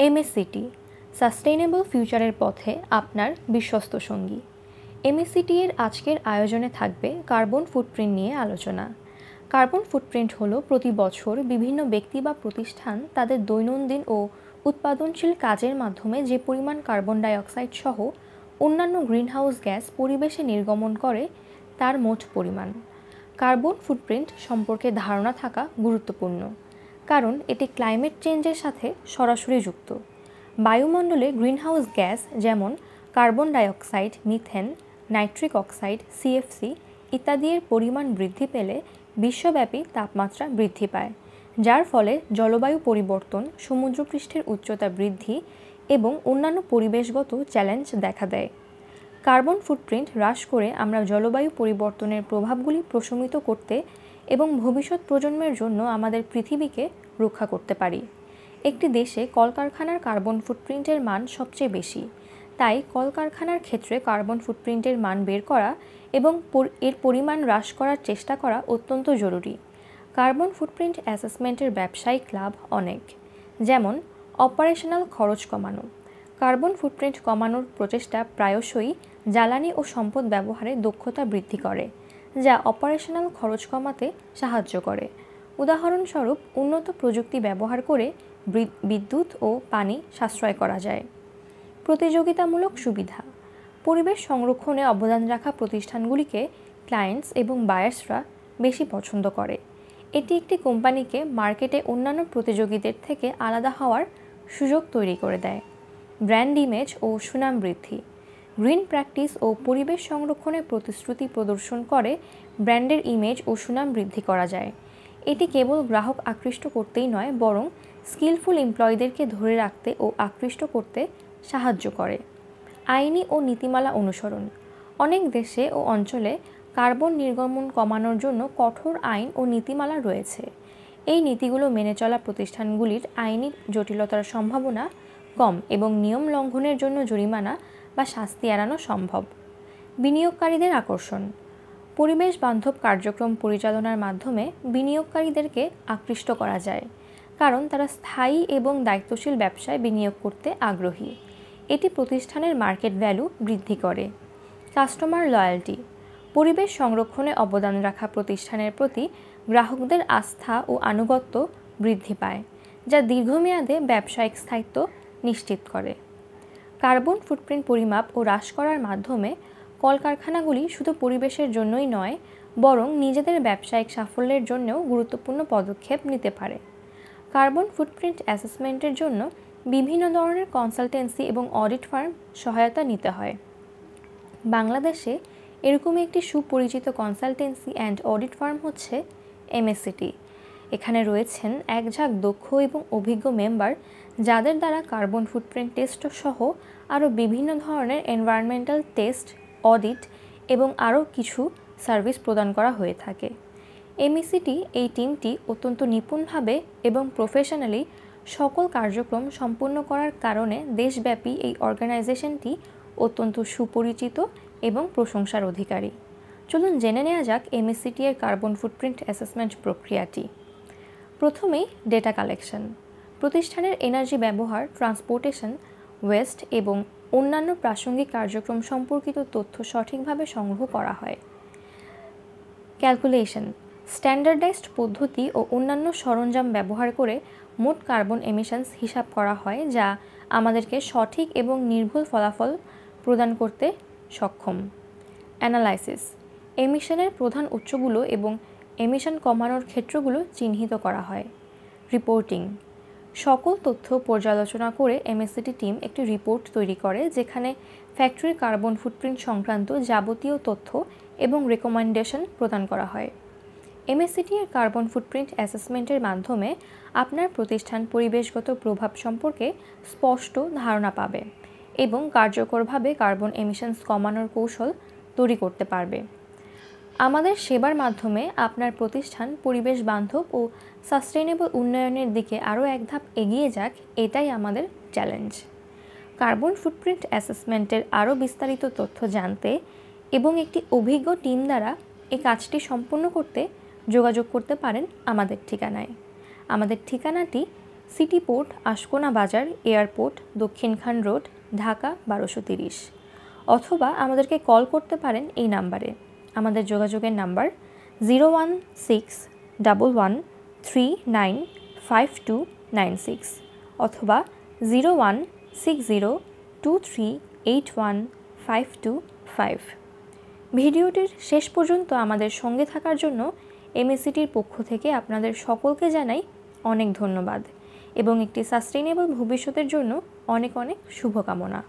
এমএসসিটি sustainable ফিউচারের পথে আপনার বিশ্বস্ত সঙ্গী। এমএসসিটি এর আজকের আয়োজনে থাকবে কার্বন ফুটপ্রিন্ট নিয়ে আলোচনা। কার্বন ফুটপ্রিন্ট হলো প্রতি বছর বিভিন্ন ব্যক্তি বা প্রতিষ্ঠান তাদের দৈনন্দিন ও উৎপাদনশীল কাজের মাধ্যমে যে পরিমাণ কার্বন ডাইঅক্সাইড সহ অন্যান্য গ্রিনহাউস গ্যাস পরিবেশে নির্গমন করে তার মোট পরিমাণ। কার্বন ফুটপ্রিন্ট সম্পর্কে ধারণা থাকা গুরুত্বপূর্ণ, কারণ এটি ক্লাইমেট চেঞ্জের সাথে সরাসরি যুক্ত। বায়ুমণ্ডলে গ্রিনহাউস গ্যাস যেমন carbon dioxide, methane, nitric oxide, CFC ইত্যাদি এর পরিমাণ বৃদ্ধি পেলে বিশ্বব্যাপী তাপমাত্রা বৃদ্ধি পায়, যার ফলে জলবায়ু পরিবর্তন, সমুদ্রপৃষ্ঠের উচ্চতা বৃদ্ধি এবং অন্যান্য পরিবেশগত চ্যালেঞ্জ দেখা দেয়। কার্বন ফুটপ্রিন্ট হ্রাস করে আমরা জলবায়ু পরিবর্তনের প্রভাবগুলি প্রশমিত করতে এবং ভবিষ্যৎ প্রজন্মের জন্য আমাদের পৃথিবীকে রক্ষা করতে পারি। একটি দেশে কলকারখানার কার্বন ফুটপ্রিন্টের মান সবচেয়ে বেশি, তাই কলকারখানার ক্ষেত্রে কার্বন ফুটপ্রিন্টের মান বের করা এবং এর পরিমাণ হ্রাস করার চেষ্টা করা অত্যন্ত জরুরি। কার্বন ফুটপ্রিন্ট অ্যাসেসমেন্টের ব্যবসায়িক লাভ অনেক, যেমন অপারেশনাল খরচ কমানো। কার্বন ফুটপ্রিন্ট কমানোর প্রচেষ্টা প্রায়শই জ্বালানি ও সম্পদ ব্যবহারে দক্ষতা বৃদ্ধি করে, যা অপারেশনাল খরচ কমাতে সাহায্য করে। উদাহরণস্বরূপ, উন্নত প্রযুক্তি ব্যবহার করে বিদ্যুৎ ও পানি সাশ্রয় করা যায়। প্রতিযোগিতামূলক সুবিধা। পরিবেশ সংরক্ষণে অবদান রাখা প্রতিষ্ঠানগুলিকে ক্লায়েন্টস এবং বায়ার্সরা বেশি পছন্দ করে। এটি একটি কোম্পানিকে মার্কেটে অন্যান্য প্রতিযোগীদের থেকে আলাদা হওয়ার সুযোগ তৈরি করে দেয়। ব্র্যান্ড ইমেজ ও সুনাম বৃদ্ধি। গ্রিন প্র্যাকটিস ও পরিবেশ সংরক্ষণের প্রতিশ্রুতি প্রদর্শন করে ব্র্যান্ডের ইমেজ ও সুনাম বৃদ্ধি করা যায়। এটি কেবল গ্রাহক আকৃষ্ট করতেই নয়, বরং স্কিলফুল এমপ্লয়ীদেরকে ধরে রাখতে ও আকৃষ্ট করতে সাহায্য করে। আইনি ও নীতিমালা অনুসরণ। অনেক দেশে ও অঞ্চলে কার্বন নির্গমন কমানোর জন্য কঠোর আইন ও নীতিমালা রয়েছে। এই নীতিগুলো মেনে চলা প্রতিষ্ঠানগুলির আইনি জটিলতার সম্ভাবনা কম এবং নিয়ম লঙ্ঘনের জন্য জরিমানা বা শাস্তি এড়ানো সম্ভব। বিনিয়োগকারীদের আকর্ষণ। পরিবেশ বান্ধব কার্যক্রম পরিচালনার মাধ্যমে বিনিয়োগকারীদেরকে আকৃষ্ট করা যায়, কারণ তারা স্থায়ী এবং দায়িত্বশীল ব্যবসায় বিনিয়োগ করতে আগ্রহী। এটি প্রতিষ্ঠানের মার্কেট ভ্যালু বৃদ্ধি করে। Customer loyalty. পরিবেশ সংরক্ষণে অবদান রাখা প্রতিষ্ঠানের প্রতি গ্রাহকদের আস্থা ও আনুগত্য বৃদ্ধি পায়, যা দীর্ঘমেয়াদে ব্যবসায়িক স্থায়িত্ব নিশ্চিত করে। কার্বন ফুটপ্রিন্ট পরিমাপ ও হ্রাস করার মাধ্যমে কলকারখানাগুলি শুধু পরিবেশের জন্যই নয়, বরং নিজেদের ব্যবসায়িক সাফল্যের জন্যও গুরুত্বপূর্ণ পদক্ষেপ নিতে পারে। কার্বন ফুটপ্রিন্ট অ্যাসেসমেন্টের জন্য বিভিন্ন ধরনের কনসালটেন্সি এবং অডিট ফার্ম সহায়তা নিতে হয়। বাংলাদেশে এরকমই একটি সুপরিচিত কনসালটেন্সি অ্যান্ড অডিট ফার্ম হচ্ছে এমএসসিটি। এখানে রয়েছেন এক ঝাঁক দক্ষ এবং অভিজ্ঞ মেম্বার, যাদের দ্বারা কার্বন ফুটপ্রিন্ট টেস্ট সহ আরও বিভিন্ন ধরনের এনভায়রনমেন্টাল টেস্ট, অডিট এবং আরও কিছু সার্ভিস প্রদান করা হয়ে থাকে। এমএসসিটি এই টিমটি অত্যন্ত নিপুণভাবে এবং প্রফেশনালি সকল কার্যক্রম সম্পন্ন করার কারণে দেশব্যাপী এই অর্গানাইজেশনটি অত্যন্ত সুপরিচিত এবং প্রশংসার অধিকারী। চলুন জেনে নেওয়া যাক এমএসসিটি এর কার্বন ফুটপ্রিন্ট অ্যাসেসমেন্ট প্রক্রিয়াটি। প্রথমেই ডেটা কালেকশন। প্রতিষ্ঠানের এনার্জি ব্যবহার, ট্রান্সপোর্টেশন, ওয়েস্ট এবং অন্যান্য প্রাসঙ্গিক কার্যক্রম সম্পর্কিত তথ্য সঠিকভাবে সংগ্রহ করা হয়। ক্যালকুলেশন। স্ট্যান্ডার্ডাইজড পদ্ধতি ও অন্যান্য সরঞ্জাম ব্যবহার করে মোট কার্বন এমিশনস হিসাব করা হয়, যা আমাদেরকে সঠিক এবং নির্ভুল ফলাফল প্রদান করতে সক্ষম। অ্যানালাইসিস। এমিশনের প্রধান উৎসগুলো এবং এমিশন কমানোর ক্ষেত্রগুলো চিহ্নিত করা হয়। রিপোর্টিং। সকল তথ্য পর্যালোচনা করে এমএসসিটি টিম একটি রিপোর্ট তৈরি করে, যেখানে ফ্যাক্টরির কার্বন ফুটপ্রিন্ট সংক্রান্ত যাবতীয় তথ্য এবং রেকমেন্ডেশন প্রদান করা হয়। এমএসসিটি এর কার্বন ফুটপ্রিন্ট অ্যাসেসমেন্টের মাধ্যমে আপনার প্রতিষ্ঠান পরিবেশগত প্রভাব সম্পর্কে স্পষ্ট ধারণা পাবে এবং কার্যকরভাবে কার্বন এমিশনস কমানোর কৌশল তৈরি করতে পারবে। আমাদের সেবার মাধ্যমে আপনার প্রতিষ্ঠান পরিবেশ বান্ধব ও সাস্টেইনেবল উন্নয়নের দিকে আরও এক ধাপ এগিয়ে যাক, এটাই আমাদের চ্যালেঞ্জ। কার্বন ফুটপ্রিন্ট অ্যাসেসমেন্টের আরও বিস্তারিত তথ্য জানতে এবং একটি অভিজ্ঞ টিম দ্বারা এই কাজটি সম্পন্ন করতে যোগাযোগ করতে পারেন আমাদের ঠিকানায়। আমাদের ঠিকানাটি সিটি পোর্ট, আশকোনা বাজার, এয়ারপোর্ট, দক্ষিণখান রোড, ঢাকা 1230। অথবা আমাদেরকে কল করতে পারেন এই নাম্বারে। আমাদের যোগাযোগের নাম্বার 01611395296 অথবা 016023815225। ভিডিওটির শেষ পর্যন্ত আমাদের সঙ্গে থাকার জন্য এমএসসিটির পক্ষ থেকে আপনাদের সকলকে জানাই অনেক ধন্যবাদ এবং একটি সাস্টেইনেবল ভবিষ্যতের জন্য অনেক অনেক শুভকামনা।